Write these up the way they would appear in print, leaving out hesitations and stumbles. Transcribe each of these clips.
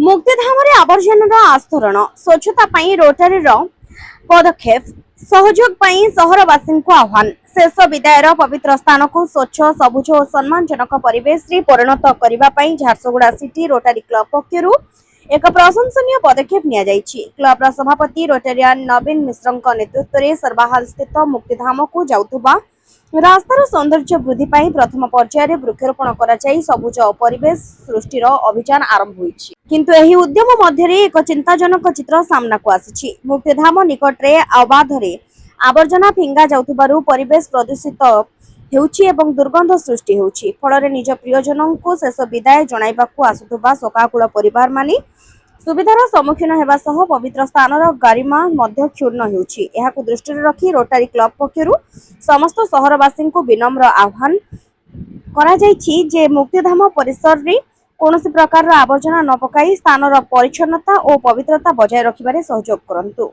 मुक्तिधाम आवर्जनार आस्तरण स्वच्छता रोटारी पदक्षेप सहयोग सहरवासी आह्वान शेष विदायर पवित्र स्थान को स्वच्छ सबुज और सम्मानजनक परिवेश रे परिणत करने झारसुगुड़ा सिटी रोटारी क्लब पक्षरु एक प्रशंसनीय पदक्षेप क्लब सभापति रोटारियान नवीन मिश्र नेतृत्व में सरबाहाल स्थित मुक्तिधाम को जाउथुबा रास्तार सौंदर्य वृद्धि प्रथम पर्यायर वृक्षरोपण कराई सबुज परिवेश सृष्टिर अभियान आरंभ होईछि। किंतु एही उद्यम मध्यरे एक चिंताजनक चित्र सामना को आसीछि। मुक्तिधाम निकटरे अबाधरे आवर्जना फिंगा जाउथुबारु परिवेश प्रदूषित हेउछि एवं दुर्गंध सृष्टि हेउछि। फଳରେ निज प्रियजनों को शेष विदाय जणाइबाकू आसुथुबा शोकाकुल परिवार माने सुविधार सम्मुखीन हेबा सह पवित्र स्थानर गरिमा मध्य क्षुण्ण हेउछि। एहाकू दृष्टिरे रखी रोटारी क्लब पक्षरु समस्त सहरवासी को विनम्र आह्वान करा जायछि जे मुक्तिधाम परिसर रे कोनोसी प्रकार आवर्जना न पकाई स्थानर परिच्छन्नता और पवित्रता बजाय रखिबारे सहयोग करंतु।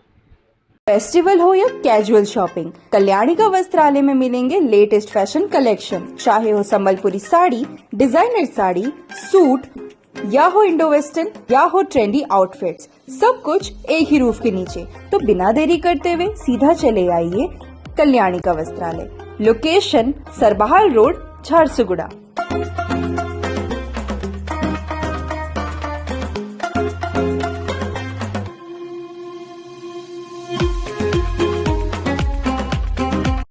फेस्टिवल हो या कैजुअल शॉपिंग, कल्याणी का वस्त्रालय में मिलेंगे लेटेस्ट फैशन कलेक्शन। चाहे हो संबलपुरी साड़ी, डिजाइनर साड़ी, सूट या हो इंडो वेस्टर्न या हो ट्रेंडी आउटफिट्स, सब कुछ एक ही रूफ के नीचे। तो बिना देरी करते हुए सीधा चले आइए कल्याणी का वस्त्रालय। Location Sarbahal road, Jharsuguda.